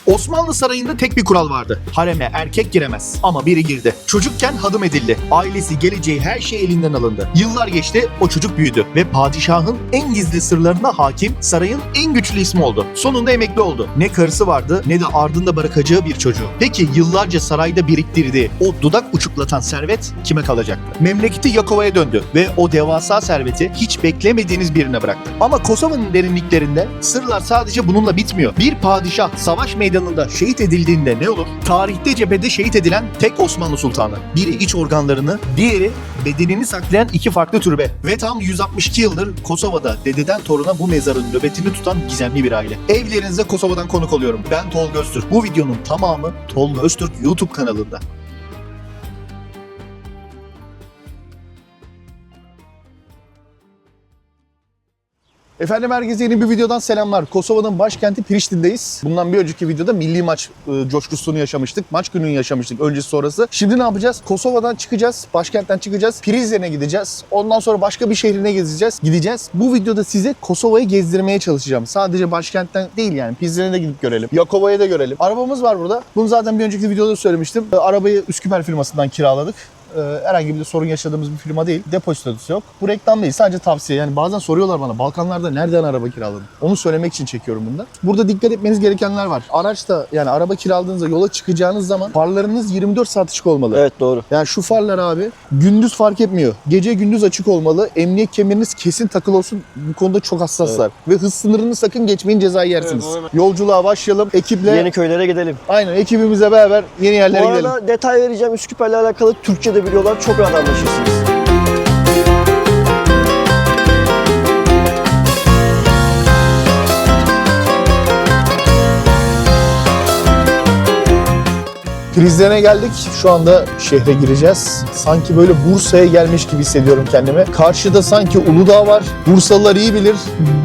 Osmanlı sarayında tek bir kural vardı. Hareme erkek giremez. Ama biri girdi. Çocukken hadım edildi. Ailesi, geleceği, her şey elinden alındı. Yıllar geçti, o çocuk büyüdü. Ve padişahın en gizli sırlarına hakim, sarayın en güçlü ismi oldu. Sonunda emekli oldu. Ne karısı vardı ne de ardında bırakacağı bir çocuğu. Peki yıllarca sarayda biriktirdiği o dudak uçuklatan servet kime kalacaktı? Memleketi Yakova'ya döndü ve o devasa serveti hiç beklemediğiniz birine bıraktı. Ama Kosova'nın derinliklerinde sırlar sadece bununla bitmiyor. Bir padişah savaş meydanında şehit edildiğinde ne olur? Tarihte cephede şehit edilen tek Osmanlı sultanı. Biri iç organlarını, diğeri bedenini saklayan iki farklı türbe. Ve tam 162 yıldır Kosova'da dededen toruna bu mezarın nöbetini tutan gizemli bir aile. Evlerinize Kosova'dan konuk oluyorum. Ben Tolga Öztürk. Bu videonun tamamı Tolga Öztürk YouTube kanalında. Efendim herkese yeni bir videodan selamlar. Kosova'nın başkenti Priştine'deyiz. Bundan bir önceki videoda milli maç coşkusunu yaşamıştık. Maç gününü yaşamıştık öncesi sonrası. Şimdi ne yapacağız? Kosova'dan çıkacağız, başkentten çıkacağız. Prizren'e gideceğiz. Ondan sonra başka bir şehrine gideceğiz. Bu videoda size Kosova'yı gezdirmeye çalışacağım. Sadece başkentten değil yani. Prizren'e de gidip görelim. Yakova'ya da görelim. Arabamız var burada. Bunu zaten bir önceki videoda söylemiştim. Arabayı Üsküper firmasından kiraladık. Herhangi bir sorun yaşadığımız bir firma değil. Depozitosu yok. Bu reklam değil. Sadece tavsiye. Yani bazen soruyorlar bana Balkanlarda nereden araba kiraladın? Onu söylemek için çekiyorum bundan. Burada dikkat etmeniz gerekenler var. Araçta yani araba kiraladığınızda yola çıkacağınız zaman farlarınız 24 saat açık olmalı. Evet doğru. Yani şu farlar abi gündüz fark etmiyor. Gece gündüz açık olmalı. Emniyet kemeriniz kesin takılı olsun. Bu konuda çok hassaslar. Evet. Ve hız sınırını sakın geçmeyin, cezayı yersiniz. Evet, yolculuğa başlayalım. Ekiple yeni köylere gidelim. Aynen ekibimizle beraber yeni yerlere gidelim. Bu arada detay vereceğim. Üsküper'le alakalı Türkçe de biliyorlar. Çok rahat anlaşırsınız. Prizren'e geldik. Şu anda şehre gireceğiz. Sanki böyle Bursa'ya gelmiş gibi hissediyorum kendimi. Karşıda sanki Uludağ var. Bursalılar iyi bilir.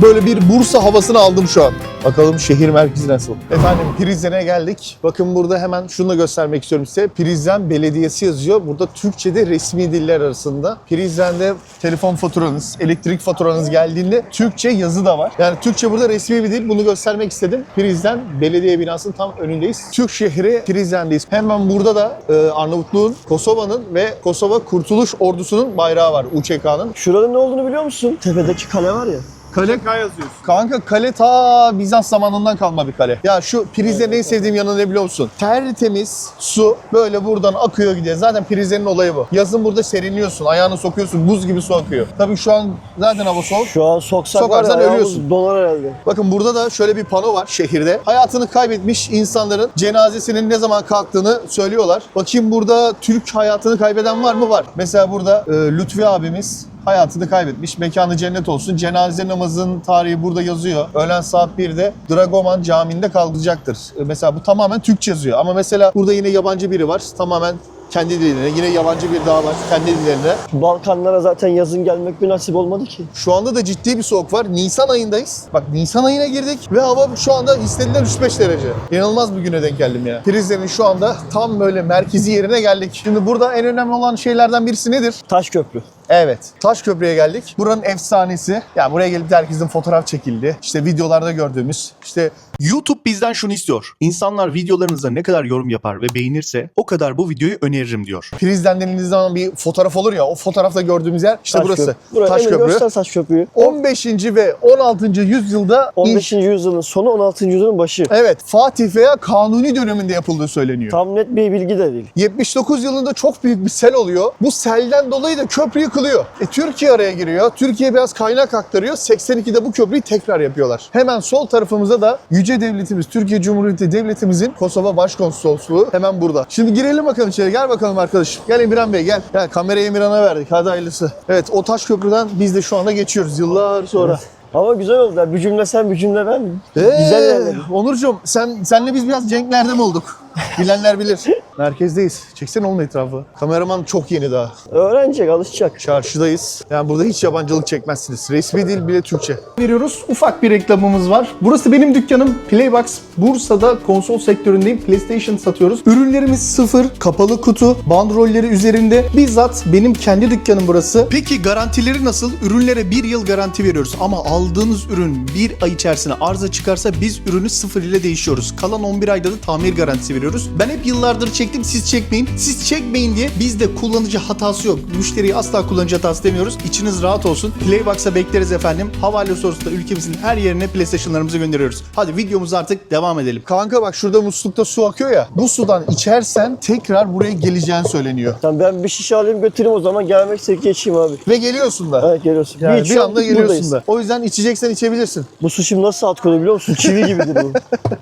Böyle bir Bursa havasını aldım şu an. Bakalım şehir merkezi nasıl? Efendim Prizren'e geldik. Bakın burada hemen şunu da göstermek istiyorum size. Prizren Belediyesi yazıyor. Burada Türkçe'de resmi diller arasında. Prizren'de telefon faturanız, elektrik faturanız geldiğinde Türkçe yazı da var. Yani Türkçe burada resmi bir dil. Bunu göstermek istedim. Prizren Belediye binasının tam önündeyiz. Türk şehri Prizren'deyiz. Hemen burada da Arnavutluğun, Kosova'nın ve Kosova Kurtuluş Ordusu'nun bayrağı var. UÇK'nın. Şuranın ne olduğunu biliyor musun? Tepedeki kale var ya. Kale yazıyorsun. Kanka kale ta Bizans zamanından kalma bir kale. Ya şu Prizren'in en sevdiğim yanı ne biliyor musun? Tertemiz su böyle buradan akıyor gidiyor. Zaten Prizren'in olayı bu. Yazın burada serinliyorsun, ayağını sokuyorsun, buz gibi su akıyor. Tabii şu an zaten hava soğuk. Şu an sokarsan var ya, ölüyorsun. Donar herhalde. Bakın burada da şöyle bir pano var şehirde. Hayatını kaybetmiş insanların cenazesinin ne zaman kalktığını söylüyorlar. Bakayım burada Türk hayatını kaybeden var mı? Var. Mesela burada Lütfi abimiz hayatını kaybetmiş. Mekanı cennet olsun. Cenaze namazının tarihi burada yazıyor. Öğlen saat 1'de Dragoman Camii'nde kalkacaktır. Mesela bu tamamen Türkçe yazıyor. Ama mesela burada yine yabancı biri var. Tamamen kendi diline. Yine yabancı bir daha var kendi dillerine. Balkanlara zaten yazın gelmek bir nasip olmadı ki. Şu anda da ciddi bir soğuk var. Nisan ayındayız. Bak Nisan ayına girdik ve hava şu anda istenilen 3-5 derece. İnanılmaz bir güne denk geldim ya. Prizren'in şu anda tam böyle merkezi yerine geldik. Şimdi burada en önemli olan şeylerden birisi nedir? Taşköprü. Evet. Taşköprü'ye geldik. Buranın efsanesi. Ya buraya gelip herkesin fotoğraf çekildi. İşte videolarda gördüğümüz. İşte YouTube bizden şunu istiyor. İnsanlar videolarınıza ne kadar yorum yapar ve beğenirse o kadar bu videoyu öneririm diyor. Prizren denildiği zaman bir fotoğraf olur ya. O fotoğrafta gördüğümüz yer işte burası. Taşköprü. Göster Taşköprü'yü. 15. ve 16. yüzyılda 15. yüzyılın sonu 16. yüzyılın başı. Evet. Fatih veya Kanuni döneminde yapıldığı söyleniyor. Tam net bir bilgi de değil. 79 yılında çok büyük bir sel oluyor. Bu selden dolayı da köprü yıkılıyor. Türkiye araya giriyor. Türkiye biraz kaynak aktarıyor. 82'de bu köprüyü tekrar yapıyorlar. Hemen sol tarafımızda da Yüce Devletimiz, Türkiye Cumhuriyeti Devletimizin Kosova Başkonsolosluğu hemen burada. Şimdi girelim bakalım içeri. Gel bakalım arkadaşım. Gel Emirhan Bey gel. Gel kamerayı Emirhan'a verdik. Hadi hayırlısı. Evet o taş köprüden biz de şu anda geçiyoruz yıllar sonra. Evet. Ama güzel oldu. Bir cümle sen, bir cümle ben. Güzel yerler. Onurcuğum senle biz biraz cenklerde mi olduk? Bilenler bilir. Merkezdeyiz. Çeksene oğlum etrafı. Kameraman çok yeni daha. Öğrenecek, alışacak. Çarşıdayız. Yani burada hiç yabancılık çekmezsiniz. Resmi dil bile Türkçe. Veriyoruz. Ufak bir reklamımız var. Burası benim dükkanım. Playbox. Bursa'da konsol sektöründeyim. PlayStation satıyoruz. Ürünlerimiz sıfır, kapalı kutu, bandrolleri üzerinde. Bizzat benim kendi dükkanım burası. Peki garantileri nasıl? Ürünlere 1 yıl garanti veriyoruz. Ama aldığınız ürün 1 ay içerisinde arıza çıkarsa biz ürünü sıfır ile değişiyoruz. Kalan 11 ayda da tamir garantisi veriyoruz. Ben hep yıllardır çektim, siz çekmeyin. Siz çekmeyin diye bizde kullanıcı hatası yok. Müşteriye asla kullanıcı hatası demiyoruz. İçiniz rahat olsun. Playbox'a bekleriz efendim. Havale sorusunda ülkemizin her yerine PlayStation'larımızı gönderiyoruz. Hadi videomuza artık devam edelim. Kanka bak şurada muslukta su akıyor ya. Bu sudan içersen tekrar buraya geleceğin söyleniyor. Tamam, ben bir şişe alayım götüreyim o zaman, gelmekse geçeyim abi. Ve geliyorsun da. Evet, geliyorsun. Yani bir içiyorum, anda geliyorsun buradayız. da. O yüzden içeceksen içebilirsin. Bu su şimdi nasıl at koyuyor biliyor musun? Çivi gibidir bu.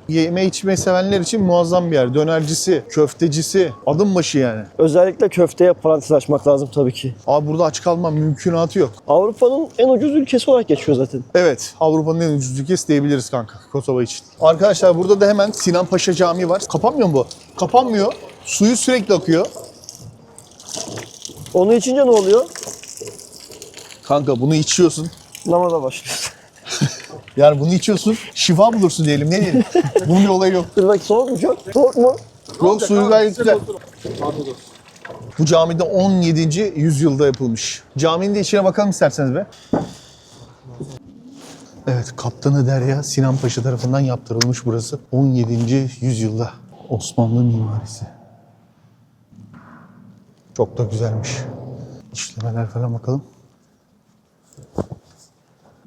Yeme içme sevenler için muazzam bir yer. Dönercisi, köftecisi, adım başı yani. Özellikle köfteye parantez açmak lazım tabii ki. Abi burada aç kalma mümkünatı yok. Avrupa'nın en ucuz ülkesi olarak geçiyor zaten. Evet, Avrupa'nın en ucuz ülkesi diyebiliriz kanka Kosova için. Arkadaşlar burada da hemen Sinan Paşa Camii var. Kapanmıyor mu bu? Kapanmıyor. Suyu sürekli akıyor. Onu içince ne oluyor? Kanka bunu içiyorsun. Namaza başlıyorsun. Yani bunu içiyorsun, şifa bulursun diyelim. Ne diyelim? Bunun bir olayı yok. Dur bak, soğuk mu çok? Soğuk mu? Yok, suyu gayet güzel. Bu camide 17. yüzyılda yapılmış. Caminin de içine bakalım isterseniz be. Evet, Kaptanı Derya Sinan Paşa tarafından yaptırılmış burası. 17. yüzyılda Osmanlı mimarisi. Çok da güzelmiş. İşlemeler falan bakalım.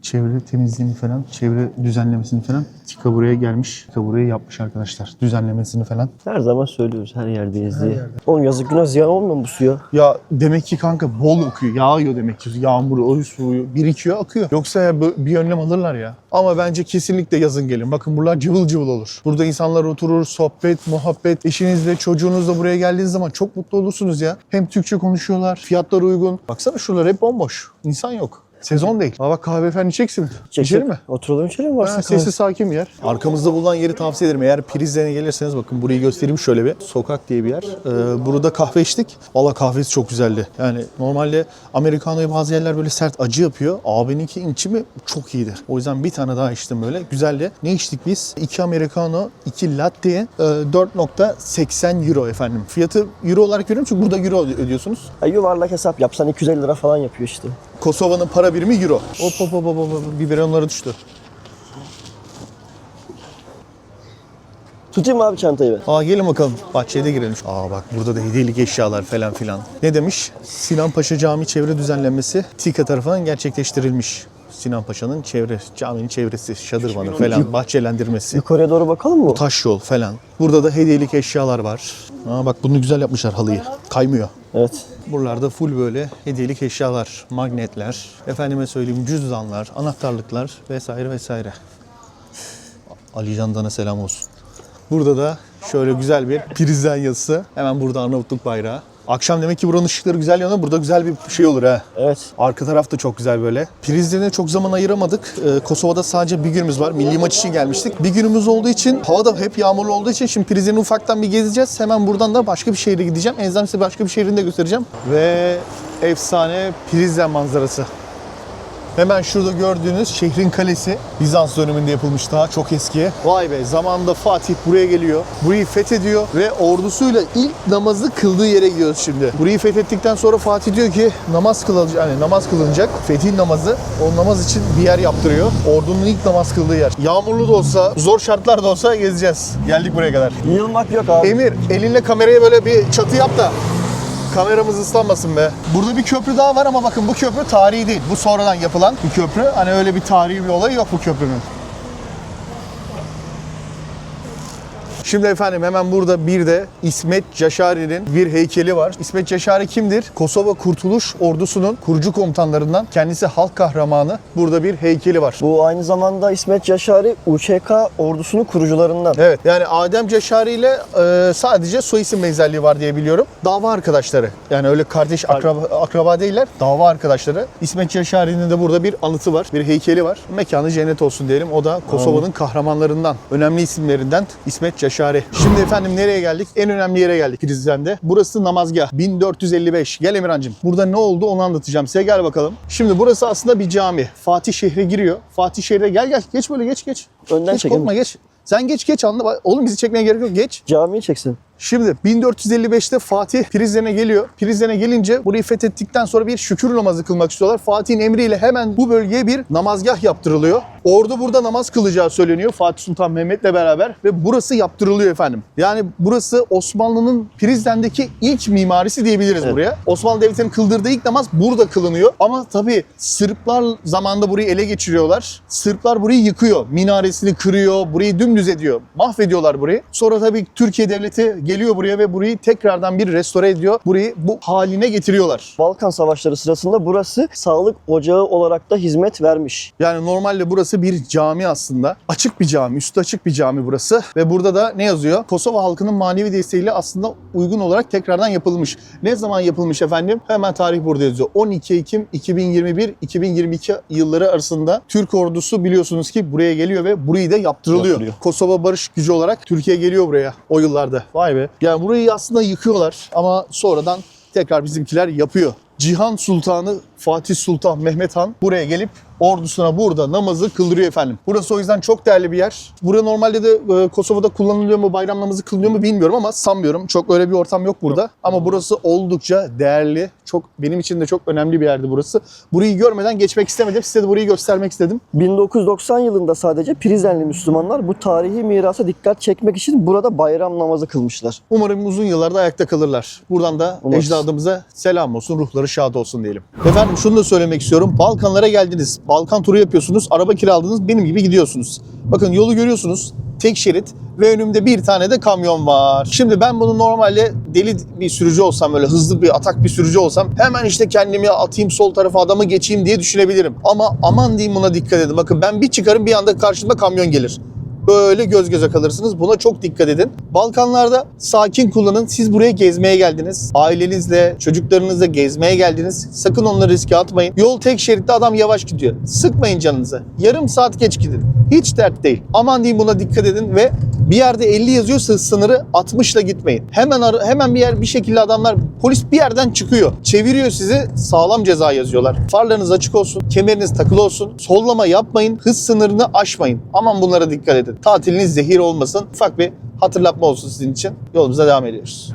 Çevre temizliğini falan, çevre düzenlemesini falan Tika buraya gelmiş. Tika buraya yapmış arkadaşlar. Düzenlemesini falan. Her zaman söylüyoruz, her yerdeyiz diye. Oğlum yazık günah, ziyan olmuyor mu bu suya? Ya demek ki kanka bol akıyor, yağıyor demek ki. Yağmur, o suyu birikiyor, akıyor. Yoksa ya bir önlem alırlar ya. Ama bence kesinlikle yazın gelin. Bakın buralar cıvıl cıvıl olur. Burada insanlar oturur, sohbet, muhabbet. Eşinizle, çocuğunuzla buraya geldiğiniz zaman çok mutlu olursunuz ya. Hem Türkçe konuşuyorlar, fiyatlar uygun. Baksana şuralar hep bomboş. İnsan yok. Sezon değil. Aa bak, kahve falan içeceksin mi? İçelim mi? Oturalım içelim varsa. Ha, sessiz sakin bir yer. Arkamızda bulunan yeri tavsiye ederim. Eğer Prizren'e gelirseniz bakın burayı göstereyim şöyle bir. Sokak diye bir yer. Burada kahve içtik. Valla kahvesi çok güzeldi. Yani normalde Americano'yu bazı yerler böyle sert acı yapıyor. Abininki içimi çok iyiydi. O yüzden bir tane daha içtim böyle. Güzeldi. Ne içtik biz? 2 Americano, 2 latte, 4.80 euro efendim. Fiyatı euro olarak veriyorum çünkü burada euro ödüyorsunuz. Ya yuvarlak hesap yapsan 250 lira falan yapıyor işte. Kosova'nın para birimi euro. Hop hop hop hop, biberonları düştü. Tutayım mı abi çantayı ben? Aa gelin bakalım. Bahçeye de girelim. Aa bak burada da hediyelik eşyalar falan filan. Ne demiş? Sinan Paşa Camii çevre düzenlenmesi TİKA tarafından gerçekleştirilmiş. Sinan Paşa'nın caminin çevresi, şadırvanı falan, bahçelendirmesi. Yukarıya doğru bakalım mı? Taş yol falan. Burada da hediyelik eşyalar var. Aa bak bunu güzel yapmışlar halıyı. Kaymıyor. Evet. Buralarda full böyle hediyelik eşyalar, magnetler, efendime söyleyeyim cüzdanlar, anahtarlıklar vesaire vesaire. Ali Candan'a selam olsun. Burada da şöyle güzel bir Prizren yazısı. Hemen burada Arnavutluk bayrağı. Akşam demek ki buranın ışıkları güzel yanıyor. Burada güzel bir şey olur ha. Evet. Arka taraf da çok güzel böyle. Prizren'e çok zaman ayıramadık. Kosova'da sadece bir günümüz var. Milli maç için gelmiştik. Bir günümüz olduğu için, hava da hep yağmurlu olduğu için şimdi Prizren'i ufaktan bir gezeceğiz. Hemen buradan da başka bir şehre gideceğim. En azından size başka bir şehrini de göstereceğim. Ve efsane Prizren manzarası. Hemen şurada gördüğünüz şehrin kalesi Bizans döneminde yapılmış, daha çok eski. Vay be, zamanında Fatih buraya geliyor. Burayı fethediyor ve ordusuyla ilk namazı kıldığı yere gidiyoruz şimdi. Burayı fethettikten sonra Fatih diyor ki namaz kılınacak. Fetih namazı. O namaz için bir yer yaptırıyor. Ordunun ilk namaz kıldığı yer. Yağmurlu da olsa, zor şartlar da olsa gezeceğiz. Geldik buraya kadar. Yılmak yok abi. Emir, elinle kameraya böyle bir çatı yap da kameramız ıslanmasın be. Burada bir köprü daha var ama bakın bu köprü tarihi değil. Bu sonradan yapılan bir köprü. Hani öyle bir tarihi bir olayı yok bu köprünün. Şimdi efendim hemen burada bir de İsmet Caşari'nin bir heykeli var. İsmet Caşari kimdir? Kosova Kurtuluş Ordusu'nun kurucu komutanlarından. Kendisi halk kahramanı. Burada bir heykeli var. Bu aynı zamanda İsmet Caşari UÇK ordusunun kurucularından. Evet, yani Adem Caşari ile sadece soy isim benzerliği var diye biliyorum. Dava arkadaşları. Yani öyle kardeş akraba değiller. Dava arkadaşları. İsmet Caşari'nin de burada bir anıtı var. Bir heykeli var. Mekanı cennet olsun diyelim. O da Kosova'nın kahramanlarından, önemli isimlerinden İsmet Caşari. Haşari. Şimdi efendim nereye geldik? En önemli yere geldik Prizren'de. Burası namazgah. 1455. Gel Emirhan'cığım. Burada ne oldu onu anlatacağım size. Gel bakalım. Şimdi burası aslında bir cami. Fatih şehre giriyor. Fatih şehre gel. Geç böyle geç. Önden Geç çekelim. korkma geç. Sen geç anla. Oğlum bizi çekmeye gerek yok. Geç. Camiyi çeksin. Şimdi 1455'te Fatih Prizren'e geliyor. Prizren'e gelince burayı fethettikten sonra bir şükür namazı kılmak istiyorlar. Fatih'in emriyle hemen bu bölgeye bir namazgah yaptırılıyor. Ordu burada namaz kılacağı söyleniyor Fatih Sultan Mehmet'le beraber ve burası yaptırılıyor efendim. Yani burası Osmanlı'nın Prizren'deki ilk mimarisi diyebiliriz buraya. Osmanlı Devleti'nin kıldırdığı ilk namaz burada kılınıyor. Ama tabii Sırplar zamanında burayı ele geçiriyorlar. Sırplar burayı yıkıyor. Minaresini kırıyor, burayı dümdüz ediyor. Mahvediyorlar burayı. Sonra tabii Türkiye Devleti geliyor buraya ve burayı tekrardan bir restore ediyor. Burayı bu haline getiriyorlar. Balkan Savaşları sırasında burası sağlık ocağı olarak da hizmet vermiş. Yani normalde burası bir cami aslında. Açık bir cami, üstü açık bir cami burası. Ve burada da ne yazıyor? Kosova halkının manevi desteğiyle aslında uygun olarak tekrardan yapılmış. Ne zaman yapılmış efendim? Hemen tarih burada yazıyor. 12 Ekim 2021-2022 yılları arasında Türk ordusu biliyorsunuz ki buraya geliyor ve burayı da yaptırılıyor. Kosova barış gücü olarak Türkiye geliyor buraya o yıllarda. Vay be. Yani burayı aslında yıkıyorlar ama sonradan tekrar bizimkiler yapıyor. Cihan Sultanı Fatih Sultan Mehmet Han buraya gelip ordusuna burada namazı kıldırıyor efendim. Burası o yüzden çok değerli bir yer. Burada normalde de Kosova'da kullanılıyor mu, bayram namazı kılınıyor mu bilmiyorum ama sanmıyorum. Çok öyle bir ortam yok burada. Ama burası oldukça değerli. Çok benim için de çok önemli bir yerdi burası. Burayı görmeden geçmek istemedim. Size de burayı göstermek istedim. 1990 yılında sadece Prizrenli Müslümanlar bu tarihi mirasa dikkat çekmek için burada bayram namazı kılmışlar. Umarım uzun yıllarda ayakta kalırlar. Buradan da Umarız. ecdadımıza selam olsun, ruhları şad olsun diyelim. Efendim şunu da söylemek istiyorum. Balkanlara geldiniz. Balkan turu yapıyorsunuz. Araba kiraladınız. Benim gibi gidiyorsunuz. Bakın yolu görüyorsunuz. Tek şerit ve önümde bir tane de kamyon var. Şimdi ben bunu normalde deli bir sürücü olsam, böyle hızlı bir atak bir sürücü olsam hemen işte kendimi atayım sol tarafa adamı geçeyim diye düşünebilirim. Ama aman diyeyim buna dikkat edin. Bakın ben bir çıkarım bir anda karşımda kamyon gelir. Böyle göz göze kalırsınız. Buna çok dikkat edin. Balkanlarda sakin kullanın. Siz buraya gezmeye geldiniz. Ailenizle, çocuklarınızla gezmeye geldiniz. Sakın onları riske atmayın. Yol tek şeritte, adam yavaş gidiyor. Sıkmayın canınızı. Yarım saat geç gidin. Hiç dert değil. Aman diyeyim buna dikkat edin ve bir yerde 50 yazıyorsa sınırı 60 ile gitmeyin. Hemen bir şekilde adamlar, polis bir yerden çıkıyor. Çeviriyor sizi, sağlam ceza yazıyorlar. Farlarınız açık olsun, kemeriniz takılı olsun. Sollama yapmayın, hız sınırını aşmayın. Aman bunlara dikkat edin. Tatiliniz zehir olmasın. Ufak bir hatırlatma olsun sizin için. Yolumuza devam ediyoruz.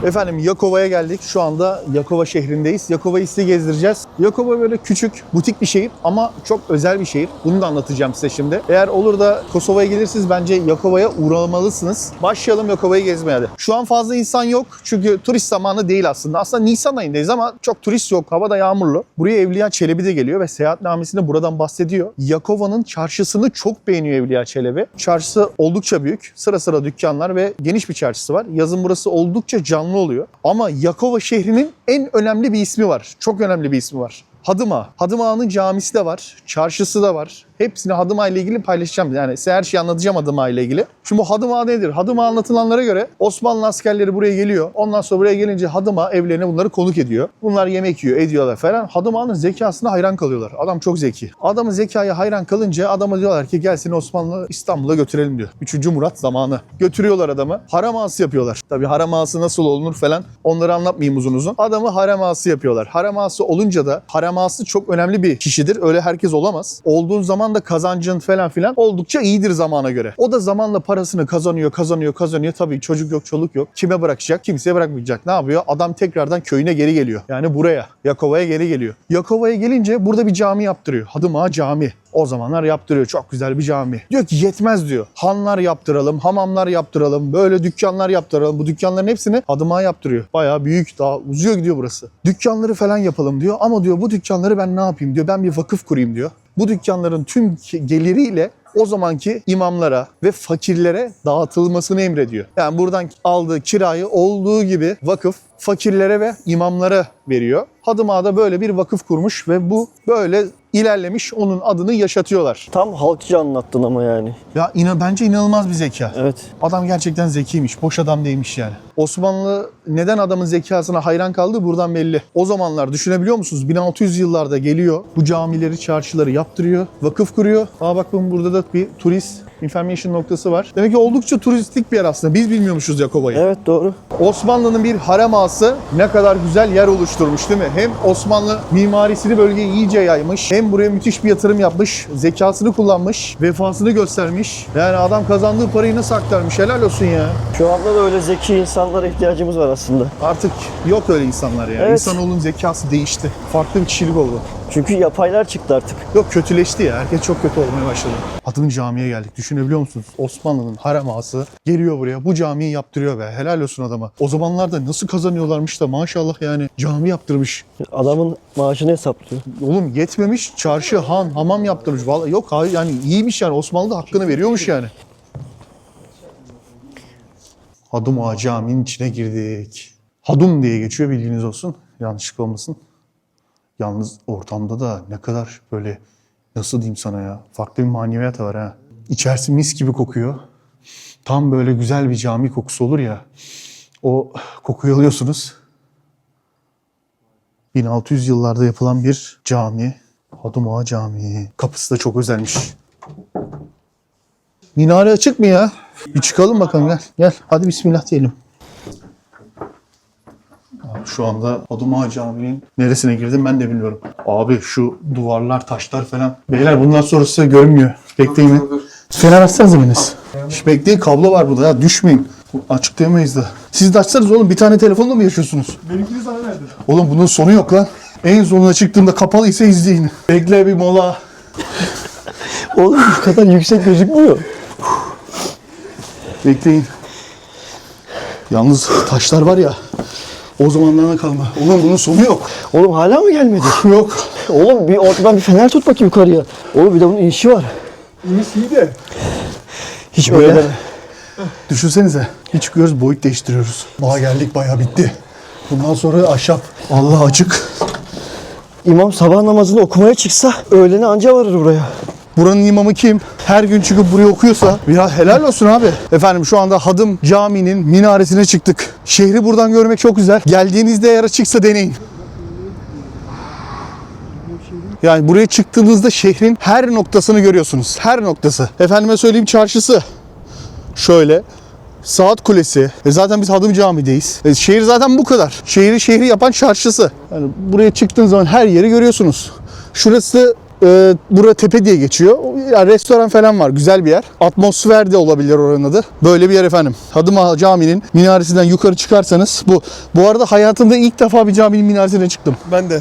Efendim Yakova'ya geldik. Şu anda Yakova şehrindeyiz. Yakova'yı size gezdireceğiz. Yakova böyle küçük, butik bir şehir ama çok özel bir şehir. Bunu da anlatacağım size şimdi. Eğer olur da Kosova'ya gelirsiniz bence Yakova'ya uğramalısınız. Başlayalım Yakova'yı gezmeye hadi. Şu an fazla insan yok çünkü turist zamanı değil aslında. Aslında Nisan ayındayız ama çok turist yok. Hava da yağmurlu. Buraya Evliya Çelebi de geliyor ve seyahatnamesinde buradan bahsediyor. Yakova'nın çarşısını çok beğeniyor Evliya Çelebi. Çarşısı oldukça büyük. Sıra sıra dükkanlar ve geniş bir çarşısı var. Yazın burası oldukça canlı oluyor. Ama Yakova şehrinin en önemli bir ismi var. Çok önemli bir ismi var. Hadım Ağa. Hadım Ağa'nın camisi de var. Çarşısı da var. Hepsini Hadım Ağa ile ilgili paylaşacağım. Yani size her şeyi anlatacağım Hadım Ağa ile ilgili. Şimdi bu Hadım Ağa nedir? Hadım Ağa anlatılanlara göre Osmanlı askerleri buraya geliyor. Ondan sonra buraya gelince Hadım Ağa evlerine bunları konuk ediyor. Bunlar yemek yiyor, ediyorlar falan. Hadım Ağa'nın zekasına hayran kalıyorlar. Adam çok zeki. Adamın zekaya hayran kalınca adama diyorlar ki gel seni Osmanlı İstanbul'a götürelim diyor. 3. Murat zamanı. Götürüyorlar adamı. Harem ağası yapıyorlar. Tabii harem ağası nasıl olunur falan onları anlatmayayım uzun uzun. Adamı harem ağası yapıyorlar. Harem ağası olunca da harem ağası çok önemli bir kişidir. Öyle herkes olamaz. Olduğun zaman da kazancın falan filan oldukça iyidir zamana göre. O da zamanla parasını kazanıyor. Tabii çocuk yok, çoluk yok. Kime bırakacak? Kimseye bırakmayacak. Ne yapıyor? Adam tekrardan köyüne geri geliyor. Yani buraya, Yakova'ya geri geliyor. Yakova'ya gelince burada bir cami yaptırıyor. Hadım Ağa Camii. O zamanlar yaptırıyor. Çok güzel bir cami. Diyor ki yetmez diyor. Hanlar yaptıralım, hamamlar yaptıralım, böyle dükkanlar yaptıralım. Bu dükkanların hepsini Hadım Ağa yaptırıyor. Bayağı büyük, daha uzuyor gidiyor burası. Dükkanları falan yapalım diyor. Ama diyor bu dükkanları ben ne yapayım diyor. Ben bir vakıf kurayım diyor. Bu dükkanların tüm geliriyle o zamanki imamlara ve fakirlere dağıtılmasını emrediyor. Yani buradan aldığı kirayı olduğu gibi vakıf fakirlere ve imamlara veriyor. Hadım Ağa da böyle bir vakıf kurmuş ve bu böyle ilerlemiş, onun adını yaşatıyorlar. Tam halkça anlattın ama yani. Ya bence inanılmaz bir zeka. Evet. Adam gerçekten zekiymiş, boş adam değilmiş yani. Osmanlı neden adamın zekasına hayran kaldığı buradan belli. O zamanlar düşünebiliyor musunuz? 1600 yıllarda geliyor, bu camileri, çarşıları yaptırıyor, vakıf kuruyor. Aa bak burada da bir turist information noktası var. Demek ki oldukça turistik bir yer aslında. Biz bilmiyormuşuz Yakova'yı. Evet doğru. Osmanlı'nın bir harem ağası ne kadar güzel yer oluşturmuş değil mi? Hem Osmanlı mimarisini bölgeye iyice yaymış, hem buraya müthiş bir yatırım yapmış, zekasını kullanmış, vefasını göstermiş. Yani adam kazandığı parayı nasıl aktarmış, helal olsun ya. Şu anda da öyle zeki insanlara ihtiyacımız var aslında. Artık yok öyle insanlar ya. Evet. İnsanoğlunun zekası değişti. Farklı bir kişilik oldu. Çünkü yapaylar çıktı artık. Yok kötüleşti ya. Herkes çok kötü olmaya başladı. Adım camiye geldik. Düşünebiliyor musunuz? Osmanlı'nın harem ağası geliyor buraya. Bu camiyi yaptırıyor be. Helal olsun adama. O zamanlarda nasıl kazanıyorlarmış da maşallah yani cami yaptırmış. Adamın maaşını hesaplıyor. Oğlum yetmemiş. Çarşı, han, hamam yaptırmış. Vallahi yok hayır yani iyiymiş yani. Osmanlı da hakkını veriyormuş yani. Hadum Ağa Camii'nin içine girdik. Hadum diye geçiyor bilginiz olsun. Yanlışlık olmasın. Yalnız ortamda da ne kadar böyle nasıl diyeyim sana ya farklı bir maneviyat var ha. İçerisi mis gibi kokuyor. Tam böyle güzel bir cami kokusu olur ya. O kokuyu alıyorsunuz. 1600 yıllarda yapılan bir cami. Hadum Ağa Camii. Kapısı da çok özelmiş. Minare açık mı ya? Bir çıkalım bakalım gel. Gel hadi bismillah diyelim. Şu anda Hadum Ağa Camii'nin neresine girdim ben de bilmiyorum. Abi şu duvarlar, taşlar falan. Beyler bundan sonrası görünmüyor. Bekleyin. Fener açsanıza biriniz. Şş, bekleyin kablo var burada ya düşmeyin. Açıklayamayız da. Siz de açsanız oğlum bir tane telefonla mı yaşıyorsunuz? Benimkini sana verdim. Oğlum bunun sonu yok lan. En sonuna çıktığımda kapalıysa izleyin. Bekle bir mola. Oğlum bu kadar yüksek gözükmüyor. Bekleyin. Yalnız taşlar var ya. O zamanlardan kalma. Oğlum bunun sonu yok. Oğlum hala mı gelmedi? Yok. Oğlum bir ortadan bir fener tut bakayım yukarıya. Oğlum bir de bunun inişi var. İyisi de. Hiç Öyle. böyle deme. Düşünsenize. Bir çıkıyoruz boyut değiştiriyoruz. Daha geldik bayağı bitti. Bundan sonra ahşap. Allah açık. İmam sabah namazını okumaya çıksa öğlene anca varır buraya. Buranın imamı kim? Her gün çıkıp buraya okuyorsa ya helal olsun abi. Efendim şu anda Hadum Camii'nin minaresine çıktık. Şehri buradan görmek çok güzel. Geldiğinizde eğer açıksa deneyin. Yani buraya çıktığınızda şehrin her noktasını görüyorsunuz. Her noktası. Efendime söyleyeyim çarşısı. Şöyle. Saat Kulesi. Zaten biz Hadum Camii'deyiz. Şehir zaten bu kadar. Şehri yapan çarşısı. Yani buraya çıktığınız zaman her yeri görüyorsunuz. Şurası burada tepe diye geçiyor. Yani restoran falan var. Güzel bir yer. Atmosfer de olabilir oranın adı. Böyle bir yer efendim. Hadum Ağa Camii'nin minaresinden yukarı çıkarsanız bu. Bu arada hayatımda ilk defa bir caminin minaresine çıktım. Ben de.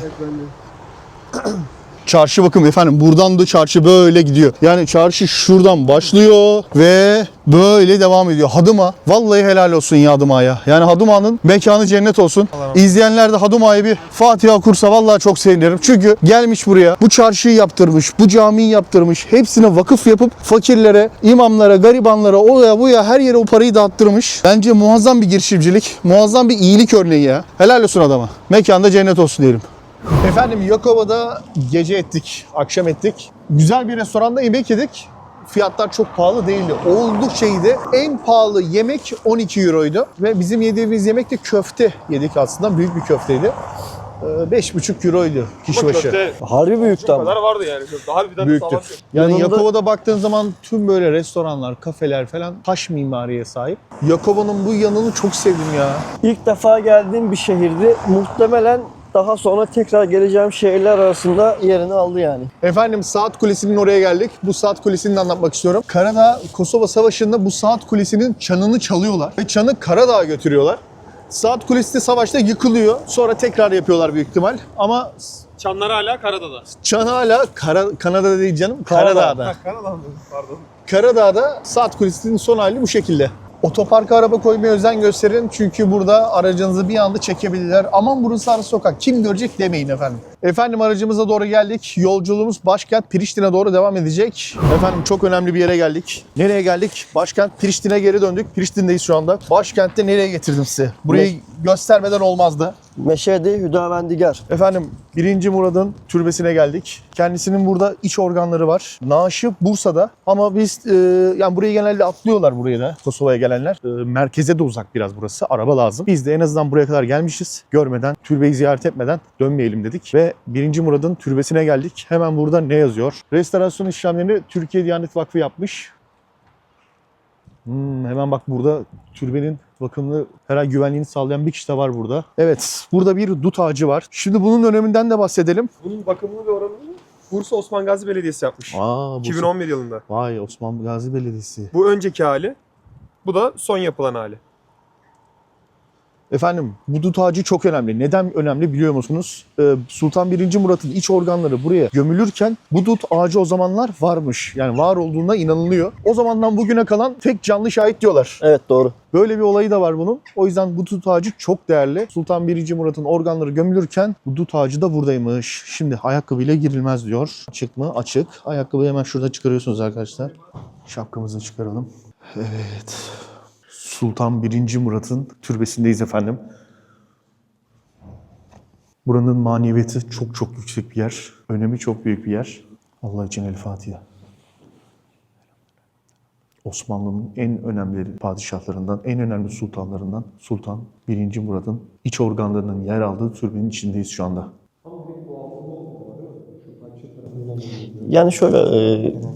Çarşı bakın efendim buradan da çarşı böyle gidiyor. Yani çarşı şuradan başlıyor ve böyle devam ediyor. Hadum Ağa. Vallahi helal olsun ya Hadum Ağa'ya. Yani Hadum Ağa'nın mekanı cennet olsun. İzleyenler de Hadum Ağa'ya bir Fatiha okursa vallahi çok sevinirim. Çünkü gelmiş buraya bu çarşıyı yaptırmış, bu camiyi yaptırmış. Hepsine vakıf yapıp fakirlere, imamlara, garibanlara, oraya buya her yere o parayı dağıttırmış. Bence muazzam bir girişimcilik, muazzam bir iyilik örneği ya. Helal olsun adama. Mekanda cennet olsun diyelim. Efendim Yakova'da gece ettik, akşam ettik. Güzel bir restoranda yemek yedik. Fiyatlar çok pahalı değildi. Oldukça iyiydi. En pahalı yemek 12 euroydu. Ve bizim yediğimiz yemek de köfte yedik aslında. Büyük bir köfteydi. 5,5 euroydu kişi başı. Köfte Harbi büyüktü bu ama. kadar vardı yani köfte. Harbiden de Büyüktü. savaş yok. Yani Yanında- Yakova'da baktığın zaman tüm böyle restoranlar, kafeler falan taş mimariye sahip. Yakova'nın bu yanını çok sevdim ya. İlk defa geldiğim bir şehirdi. Muhtemelen daha sonra tekrar geleceğim şehirler arasında yerini aldı yani. Efendim Saat Kulesi'nin oraya geldik. Bu Saat Kulesi'ni de anlatmak istiyorum. Karadağ-Kosova Savaşı'nda bu Saat Kulesi'nin çanını çalıyorlar. Ve çanı Karadağ'a götürüyorlar. Saat Kulesi de savaşta yıkılıyor. Sonra tekrar yapıyorlar büyük ihtimal. Ama Çanlar hala Karadağ'da. çan hala Kanada'da değil canım. Karadağ'da. Karadağ'da mı? Pardon. Karadağ'da Saat Kulesi'nin son hali bu şekilde. Otoparka araba koymaya özen gösterin çünkü burada aracınızı bir anda çekebilirler. Aman burası ara sokak kim görecek demeyin efendim. Efendim aracımıza doğru geldik. Yolculuğumuz başkent Priştine doğru devam edecek. Efendim çok önemli bir yere geldik. Nereye geldik? Başkent Priştine geri döndük. Priştine'deyiz şu anda. Başkentte nereye getirdim size? Burayı göstermeden olmazdı. Meşhedi Hüdavendigar. Efendim 1. Murad'ın türbesine geldik. Kendisinin burada iç organları var. Naaşı Bursa'da ama biz yani buraya genelde atlıyorlar buraya da Kosova'ya gelenler. Merkeze de uzak biraz burası. Araba lazım. Biz de en azından buraya kadar gelmişiz. Görmeden, türbeyi ziyaret etmeden dönmeyelim dedik. Ve 1. Murad'ın türbesine geldik. Hemen burada ne yazıyor? Restorasyon işlemlerini Türkiye Diyanet Vakfı yapmış. Hemen bak burada türbenin bakımını, herhalde güvenliğini sağlayan bir kişi de var burada. Evet, burada bir dut ağacı var. Şimdi bunun öneminden de bahsedelim. Bunun bakımını ve oranını Bursa Osman Gazi Belediyesi yapmış. Bursa. 2011 yılında. Vay, Osman Gazi Belediyesi. Bu önceki hali. Bu da son yapılan hali. Efendim, bu dut ağacı çok önemli. Neden önemli biliyor musunuz? Sultan 1. Murat'ın iç organları buraya gömülürken bu dut ağacı o zamanlar varmış. Yani var olduğuna inanılıyor. O zamandan bugüne kalan tek canlı şahit diyorlar. Evet, doğru. Böyle bir olayı da var bunun. O yüzden bu dut ağacı çok değerli. Sultan 1. Murat'ın organları gömülürken bu dut ağacı da buradaymış. Şimdi ayakkabıyla girilmez diyor. Açık mı? Açık. Ayakkabıyı hemen şurada çıkarıyorsunuz arkadaşlar. Şapkamızı çıkaralım. Evet. Sultan 1. Murat'ın türbesindeyiz efendim. Buranın maneviyatı çok çok yüksek bir yer. Önemi çok büyük bir yer. Allah için El Fatiha. Osmanlı'nın en önemli padişahlarından, en önemli sultanlarından Sultan 1. Murat'ın iç organlarının yer aldığı türbenin içindeyiz şu anda. Yani şöyle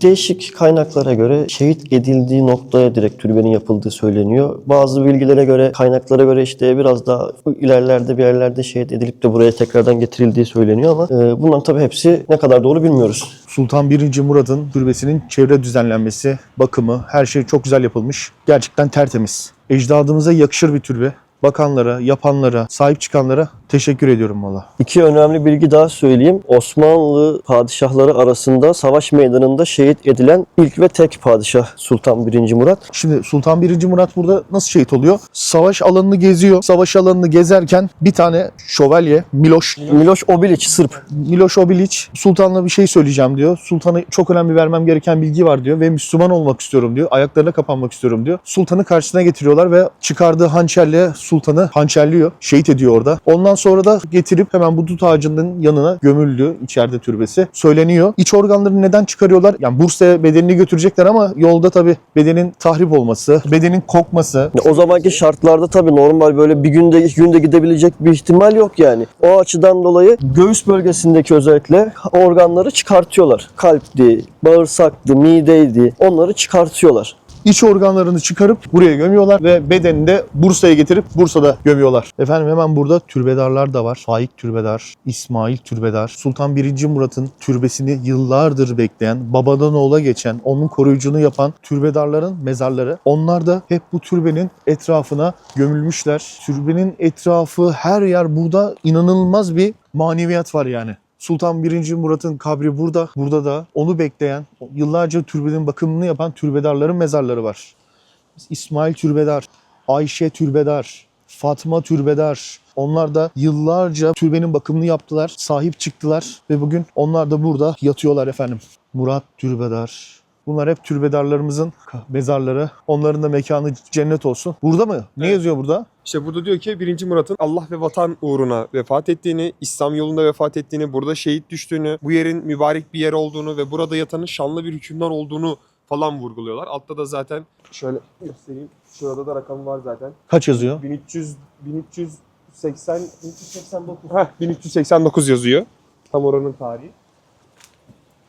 değişik kaynaklara göre şehit edildiği noktaya direkt türbenin yapıldığı söyleniyor. Bazı bilgilere göre, kaynaklara göre işte biraz daha ilerlerde bir yerlerde şehit edilip de buraya tekrardan getirildiği söyleniyor ama bunların tabii hepsi ne kadar doğru bilmiyoruz. Sultan 1. Murat'ın türbesinin çevre düzenlenmesi, bakımı, her şey çok güzel yapılmış. Gerçekten tertemiz. Ecdadımıza yakışır bir türbe. Bakanlara, yapanlara, sahip çıkanlara teşekkür ediyorum valla. İki önemli bilgi daha söyleyeyim. Osmanlı padişahları arasında savaş meydanında şehit edilen ilk ve tek padişah Sultan 1. Murat. Şimdi Sultan 1. Murat burada nasıl şehit oluyor? Savaş alanını geziyor. Savaş alanını gezerken bir tane şövalye Miloš Obilić, Sırp. Miloš Obilić sultanla bir şey söyleyeceğim diyor. Sultana çok önemli vermem gereken bilgi var diyor ve Müslüman olmak istiyorum diyor. Ayaklarına kapanmak istiyorum diyor. Sultanı karşısına getiriyorlar ve çıkardığı hançerle sultanı hançerliyor. Şehit ediyor orada. Ondan sonra da getirip hemen bu dut ağacının yanına gömüldü, içeride türbesi. Söyleniyor. İç organlarını neden çıkarıyorlar? Yani Bursa'ya bedenini götürecekler ama yolda tabii bedenin tahrip olması, bedenin kokması. O zamanki şartlarda tabii normal böyle bir günde, iki günde gidebilecek bir ihtimal yok yani. O açıdan dolayı göğüs bölgesindeki özellikle organları çıkartıyorlar. Kalpti, bağırsaktı, mideydi, onları çıkartıyorlar. İç organlarını çıkarıp buraya gömüyorlar ve bedenini de Bursa'ya getirip Bursa'da gömüyorlar. Efendim hemen burada türbedarlar da var. Faik Türbedar, İsmail Türbedar. Sultan 1. Murat'ın türbesini yıllardır bekleyen, babadan oğula geçen, onun koruyucunu yapan türbedarların mezarları. Onlar da hep bu türbenin etrafına gömülmüşler. Türbenin etrafı, her yer burada inanılmaz bir maneviyat var yani. Sultan 1. Murat'ın kabri burada. Burada da onu bekleyen, yıllarca türbenin bakımını yapan türbedarların mezarları var. İsmail Türbedar, Ayşe Türbedar, Fatma Türbedar. Onlar da yıllarca türbenin bakımını yaptılar, sahip çıktılar ve bugün onlar da burada yatıyorlar efendim. Murat Türbedar. Bunlar hep türbedarlarımızın mezarları. Onların da mekanı cennet olsun. Burada mı? Ne yazıyor burada? İşte burada diyor ki 1. Murat'ın Allah ve vatan uğruna vefat ettiğini, İslam yolunda vefat ettiğini, burada şehit düştüğünü, bu yerin mübarek bir yer olduğunu ve burada yatanın şanlı bir hükümdar olduğunu falan vurguluyorlar. Altta da zaten şöyle göstereyim. Şurada da rakam var zaten. Kaç yazıyor? 1389 yazıyor. Tam oranın tarihi.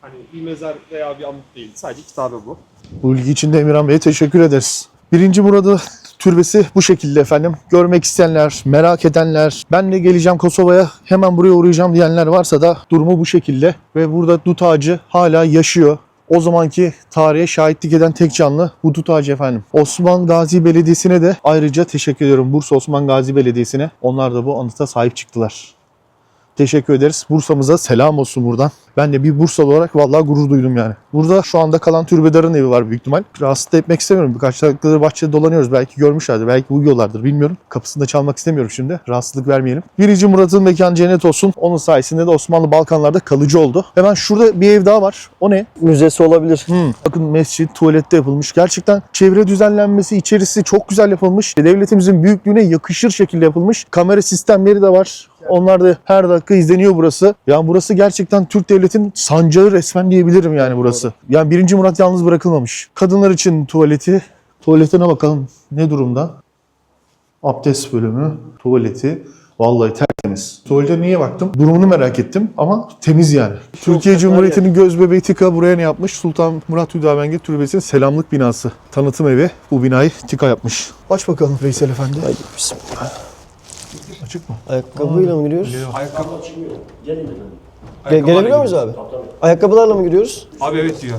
Hani bir mezar veya bir anıt değil. Sadece kitabı bu. Bu bilgi için de Emirhan Bey'e teşekkür ederiz. 1. Murat'ın türbesi bu şekilde efendim. Görmek isteyenler, merak edenler, ben de geleceğim Kosova'ya, hemen buraya uğrayacağım diyenler varsa da durumu bu şekilde. Ve burada dut ağacı hala yaşıyor. O zamanki tarihe şahitlik eden tek canlı bu dut ağacı efendim. Osman Gazi Belediyesi'ne de ayrıca teşekkür ediyorum. Bursa Osman Gazi Belediyesi'ne. Onlar da bu anıta sahip çıktılar. Teşekkür ederiz. Bursa'mıza selam olsun buradan. Ben de bir Bursalı olarak vallahi gurur duydum yani. Burada şu anda kalan türbedarın evi var büyük ihtimal. Rahatsız da etmek istemiyorum. Birkaç dakikadır bahçede dolanıyoruz. Belki görmüşlerdir. Belki uyuyorlardır. Bilmiyorum. Kapısını da çalmak istemiyorum şimdi. Rahatsızlık vermeyelim. 1. Murat'ın mekanı cennet olsun. Onun sayesinde de Osmanlı Balkanlarda kalıcı oldu. Hemen şurada bir ev daha var. O ne? Müzesi olabilir. Bakın mescit, tuvalette yapılmış. Gerçekten çevre düzenlenmesi, içerisi çok güzel yapılmış. Devletimizin büyüklüğüne yakışır şekilde yapılmış. Kamera sistemleri de var. Onlar da her dakika izleniyor burası. Yani burası gerçekten Türk Devleti'nin sancağı resmen diyebilirim yani burası. Yani 1. Murat yalnız bırakılmamış. Kadınlar için tuvaleti. Tuvaletine bakalım ne durumda. Abdest bölümü, tuvaleti. Vallahi tertemiz. Tuvalete niye baktım? Durumunu merak ettim ama temiz yani. Türkiye Cumhuriyeti'nin göz bebeği TİKA buraya ne yapmış? Sultan Murat Hüdavengi Türbesi'nin selamlık binası. Tanıtım evi. Bu binayı TİKA yapmış. Aç bakalım Veysel Efendi. Haydi bismillah. Açık mı? Ayakkabıyla mı giriyoruz? Ayakkabı. Gelebiliyor muyuz abi? Ayakkabılarla mı giriyoruz? Abi evet diyor.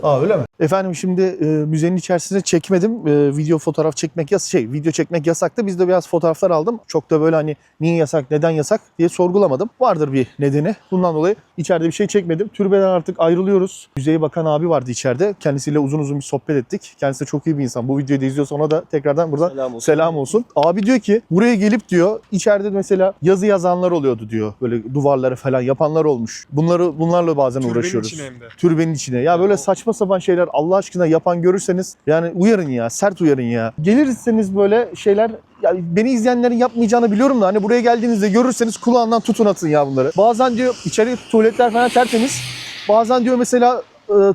Aa öyle mi? Efendim şimdi müzenin içerisinde çekmedim. Video fotoğraf çekmek video çekmek yasaktı. Biz de biraz fotoğraflar aldım. Çok da böyle hani niye yasak, neden yasak diye sorgulamadım. Vardır bir nedeni. Bundan dolayı içeride bir şey çekmedim. Türbeden artık ayrılıyoruz. Müzeye bakan abi vardı içeride. Kendisiyle uzun uzun bir sohbet ettik. Kendisi de çok iyi bir insan. Bu videoyu da izliyorsa ona da tekrardan buradan selam olsun. Abi diyor ki buraya gelip diyor içeride mesela yazı yazanlar oluyordu diyor. Böyle duvarları falan yapanlar olmuş. Bunlarla bazen Türbenin uğraşıyoruz. içine hem de. Türbenin içine. Ya böyle saçma sapan şeyler Allah aşkına yapan görürseniz yani uyarın ya, sert uyarın ya. Gelirseniz böyle şeyler ya beni izleyenlerin yapmayacağını biliyorum da hani buraya geldiğinizde görürseniz kulağından tutun atın ya bunları. Bazen diyor içeri tuvaletler falan tertemiz. Bazen diyor mesela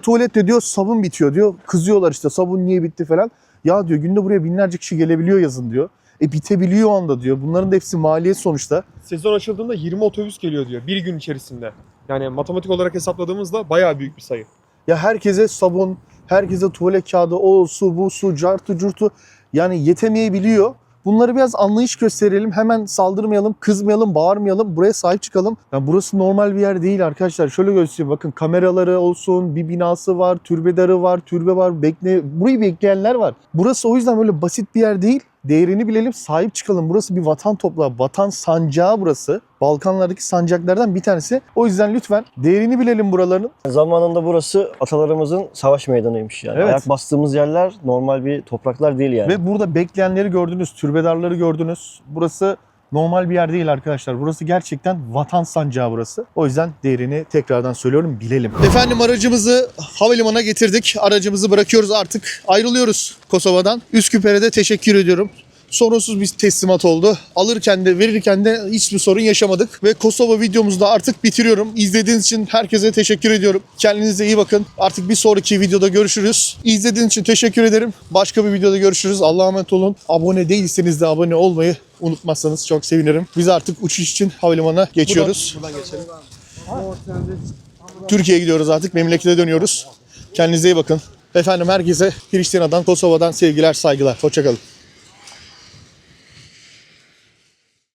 tuvalette diyor sabun bitiyor diyor. Kızıyorlar işte sabun niye bitti falan. Ya diyor günde buraya binlerce kişi gelebiliyor yazın diyor. Bitebiliyor o anda diyor. Bunların da hepsi maliyet sonuçta. Sezon açıldığında 20 otobüs geliyor diyor bir gün içerisinde. Yani matematik olarak hesapladığımızda bayağı büyük bir sayı. Ya herkese sabun, herkese tuvalet kağıdı, o su, bu su, cartı, curtu yani yetemeyebiliyor. Bunları biraz anlayış gösterelim. Hemen saldırmayalım, kızmayalım, bağırmayalım. Buraya sahip çıkalım. Yani burası normal bir yer değil arkadaşlar. Şöyle göstereyim. Bakın kameraları olsun, bir binası var, türbedarı var, türbe var. Burayı bekleyenler var. Burası o yüzden böyle basit bir yer değil. Değerini bilelim, sahip çıkalım. Burası bir vatan toprağı, vatan sancağı burası. Balkanlardaki sancaklardan bir tanesi. O yüzden lütfen değerini bilelim buraların. Zamanında burası atalarımızın savaş meydanıymış yani. Evet. Ayak bastığımız yerler normal bir topraklar değil yani. Ve burada bekleyenleri gördünüz, türbedarları gördünüz. Burası normal bir yer değil arkadaşlar. Burası gerçekten vatan sancağı burası. O yüzden değerini tekrardan söylüyorum, bilelim. Efendim aracımızı havalimanına getirdik. Aracımızı bırakıyoruz artık. Ayrılıyoruz Kosova'dan. Üsküp'e de teşekkür ediyorum. Sorunsuz bir teslimat oldu. Alırken de verirken de hiçbir sorun yaşamadık. Ve Kosova videomuzu da artık bitiriyorum. İzlediğiniz için herkese teşekkür ediyorum. Kendinize iyi bakın. Artık bir sonraki videoda görüşürüz. İzlediğiniz için teşekkür ederim. Başka bir videoda görüşürüz. Allah'a emanet olun. Abone değilseniz de abone olmayı unutmazsanız çok sevinirim. Biz artık uçuş için havalimanına geçiyoruz. Buradan geçelim. Türkiye'ye gidiyoruz artık. Memlekete dönüyoruz. Kendinize iyi bakın. Efendim herkese Priştina'dan, Kosova'dan sevgiler, saygılar. Hoşça kalın.